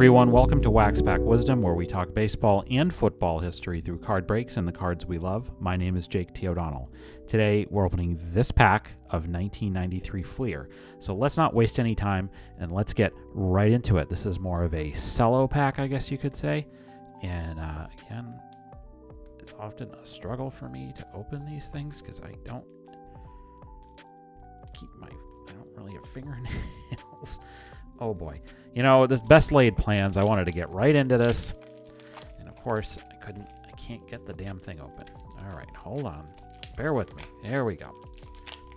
everyone, welcome to Waxback Wisdom, where we talk baseball and football history through card breaks and the cards we love. My name is Jake T. O'Donnell. Today, we're opening this pack of 1993 Fleer. So let's not waste any time, and let's get right into it. This is more of a cello pack, I guess you could say. And again, it's often a struggle for me to open these things because I don't really have fingernails. Oh boy. You know, the best laid plans. I wanted to get right into this. And of course, I can't get the damn thing open. All right, hold on. Bear with me. There we go.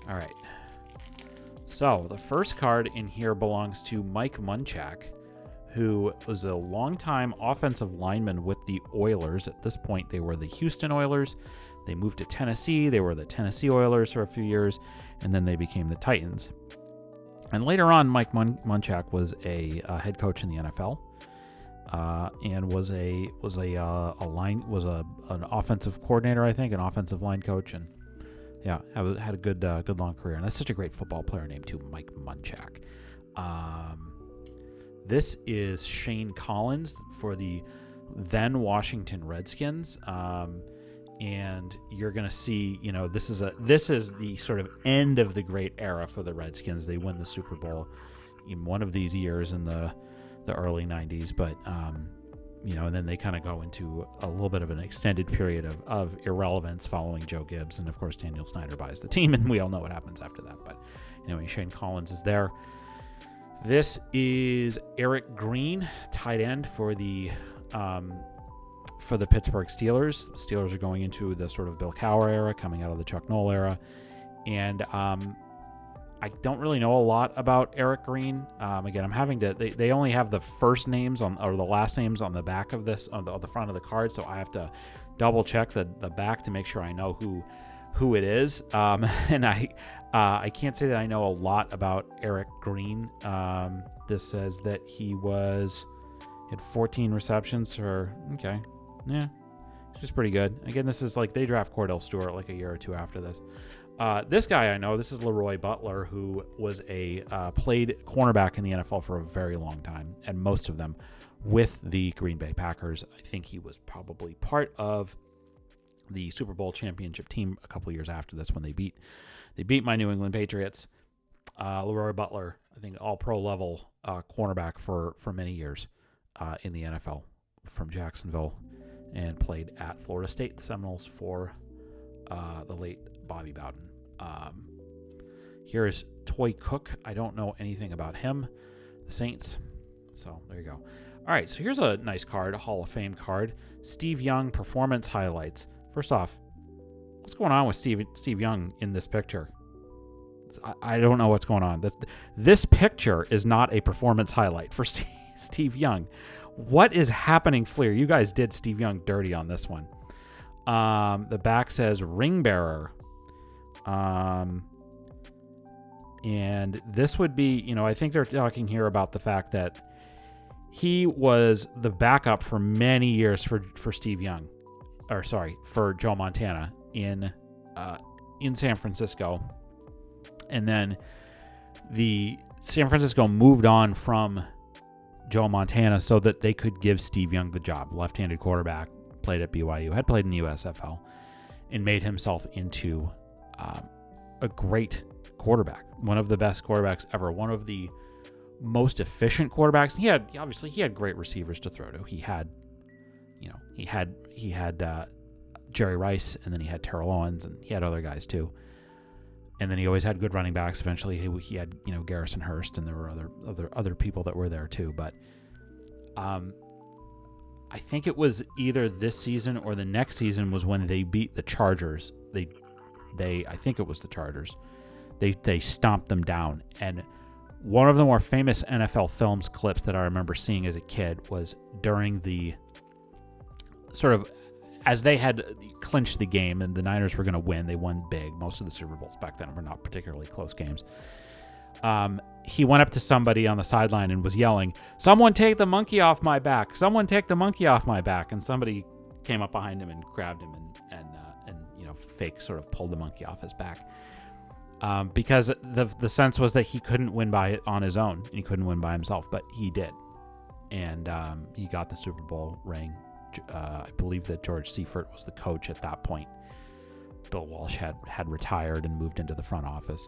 All right. So the first card in here belongs to Mike Munchak, who was a longtime offensive lineman with the Oilers. At this point, they were the Houston Oilers. They moved to Tennessee. They were the Tennessee Oilers for a few years, and then they became the Titans. And later on, Mike Munchak was a head coach in the NFL, and was an offensive coordinator, I think, an offensive line coach, and yeah, had a good long career. And that's such a great football player named too, Mike Munchak. This is Shane Collins for the then Washington Redskins. And you're going to see, you know, this is the sort of end of the great era for the Redskins. They win the Super Bowl in one of these years in the early 90s, but, you know, and then they kind of go into a little bit of an extended period of irrelevance following Joe Gibbs. And, of course, Daniel Snyder buys the team, and we all know what happens after that. But anyway, Shane Collins is there. This is Eric Green, tight end for the Pittsburgh Steelers. The Steelers are going into the sort of Bill Cowher era, coming out of the Chuck Noll era. And I don't really know a lot about Eric Green. Again, I'm having to, they only have the first names or the last names on the back of this, on the front of the card, so I have to double check the back to make sure I know who it is. And I can't say that I know a lot about Eric Green. This says that he had 14 receptions for, okay. Yeah, it's just pretty good. Again, this is like they draft Cordell Stewart like a year or two after this. This guy I know, this is Leroy Butler, who was played cornerback in the NFL for a very long time, and most of them with the Green Bay Packers. I think he was probably part of the Super Bowl championship team a couple years after this when they beat my New England Patriots. Leroy Butler, I think all-pro level cornerback for many years in the NFL from Jacksonville, and played at Florida State, the Seminoles, for the late Bobby Bowden. Here is Toy Cook. I don't know anything about him. The Saints. So there you go. All right, so here's a nice card, a Hall of Fame card. Steve Young performance highlights. First off, what's going on with Steve Young in this picture? I don't know what's going on. This picture is not a performance highlight for Steve Young. What is happening, Fleer? You guys did Steve Young dirty on this one. The back says ring bearer. And this would be, you know, I think they're talking here about the fact that he was the backup for many years for Steve Young, for Joe Montana in San Francisco. And then the San Francisco moved on from Joe Montana so that they could give Steve Young the job. Left-handed quarterback, played at BYU, had played in the USFL, and made himself into a great quarterback, one of the best quarterbacks ever, one of the most efficient quarterbacks. He had great receivers to throw to. He had Jerry Rice, and then he had Terrell Owens, and he had other guys too. And then he always had good running backs. Eventually, he had Garrison Hurst, and there were other people that were there too. But I think it was either this season or the next season was when they beat the Chargers. I think it was the Chargers. They stomped them down. And one of the more famous NFL Films clips that I remember seeing as a kid was during the sort of, as they had clinched the game and the Niners were going to win. They won big. Most of the Super Bowls back then were not particularly close games. He went up to somebody on the sideline and was yelling, "Someone take the monkey off my back! Someone take the monkey off my back!" And somebody came up behind him and grabbed him and fake sort of pulled the monkey off his back. Because the sense was that he couldn't win on his own, and he couldn't win by himself, but he did. and he got the Super Bowl ring. I believe that George Seifert was the coach at that point. Bill Walsh had retired and moved into the front office.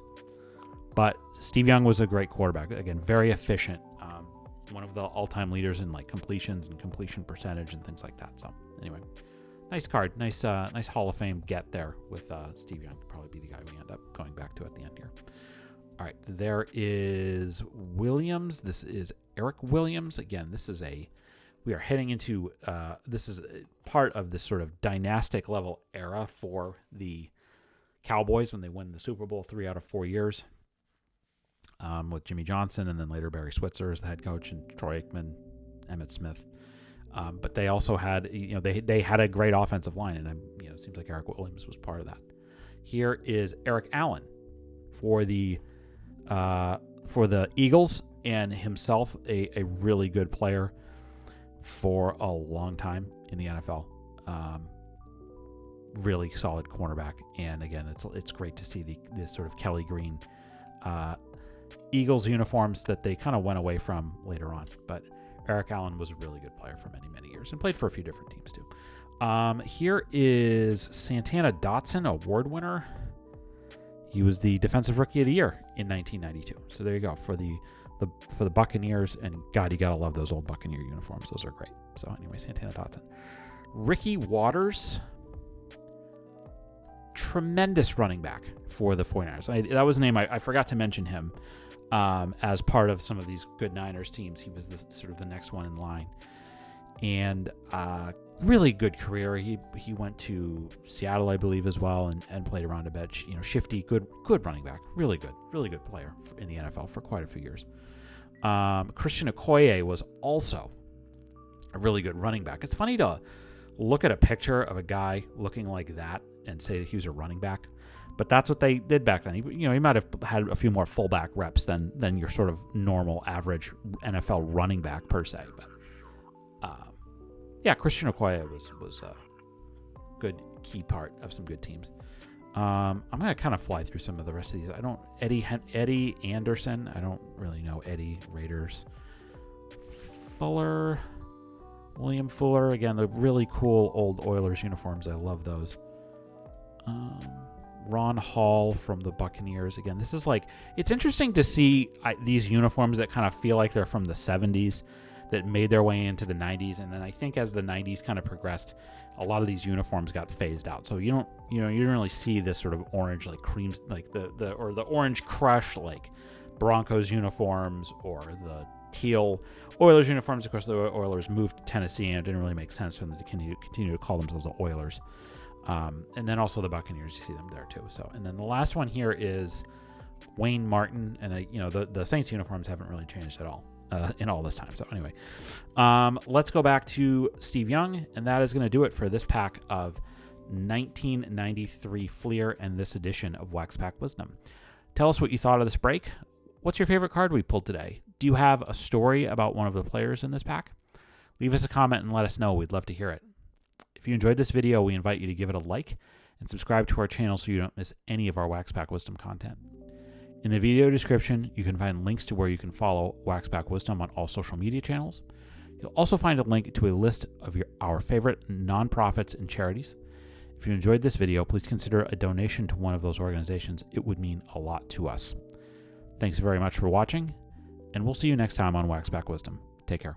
But Steve Young was a great quarterback. Again, very efficient. One of the all-time leaders in like completions and completion percentage and things like that. So anyway, nice card. Nice Hall of Fame get there with Steve Young. Probably be the guy we end up going back to at the end here. All right, there is Williams. This is Eric Williams. Again, we are heading into, this is part of this sort of dynastic level era for the Cowboys when they win the Super Bowl 3 out of 4 years with Jimmy Johnson and then later Barry Switzer as the head coach and Troy Aikman, Emmitt Smith. But they also had, they had a great offensive line, and it seems like Eric Williams was part of that. Here is Eric Allen for the Eagles, and himself a really good player for a long time in the NFL. Really solid cornerback, and again, it's great to see this sort of Kelly Green Eagles uniforms that they kind of went away from later on. But Eric Allen was a really good player for many, many years and played for a few different teams too. Here is Santana Dotson, award winner. He was the Defensive Rookie of the Year in 1992. So there you go for the Buccaneers, and God, you gotta love those old Buccaneer uniforms. Those are great. So anyway, Santana Dotson. Ricky Waters, tremendous running back for the 49ers. That was a name I forgot to mention him as part of some of these good Niners teams. He was sort of the next one in line, and really good career. He went to Seattle, I believe, as well, and played around a bit. Shifty, good running back. Really good player in the NFL for quite a few years. Christian Okoye was also a really good running back. It's funny to look at a picture of a guy looking like that and say that he was a running back, but that's what they did back then. He might have had a few more fullback reps than your sort of normal average NFL running back per se, but Christian Okoye was a good key part of some good teams. I'm going to kind of fly through some of the rest of these. Eddie Anderson. I don't really know Eddie. Raiders. William Fuller. Again, the really cool old Oilers uniforms. I love those. Ron Hall from the Buccaneers. Again, this is it's interesting to see these uniforms that kind of feel like they're from the 70s that made their way into the 90s, and then I think as the 90s kind of progressed, a lot of these uniforms got phased out. So you don't really see this sort of orange creams the orange crush Broncos uniforms or the teal Oilers uniforms. Of course, the Oilers moved to Tennessee, and it didn't really make sense for them to continue to call themselves the Oilers. And then also the Buccaneers, you see them there too. So, and then the last one here is Wayne Martin, and the Saints uniforms haven't really changed at all in all this time. So anyway, let's go back to Steve Young, and that is going to do it for this pack of 1993 Fleer and this edition of Wax Pack Wisdom. Tell us what you thought of this break. What's your favorite card we pulled today? Do you have a story about one of the players in this pack? Leave us a comment and let us know. We'd love to hear it. If you enjoyed this video, we invite you to give it a like and subscribe to our channel so you don't miss any of our Wax Pack Wisdom content. In the video description, you can find links to where you can follow Wax Pack Wisdom on all social media channels. You'll also find a link to a list of our favorite nonprofits and charities. If you enjoyed this video, please consider a donation to one of those organizations. It would mean a lot to us. Thanks very much for watching, and we'll see you next time on Wax Pack Wisdom. Take care.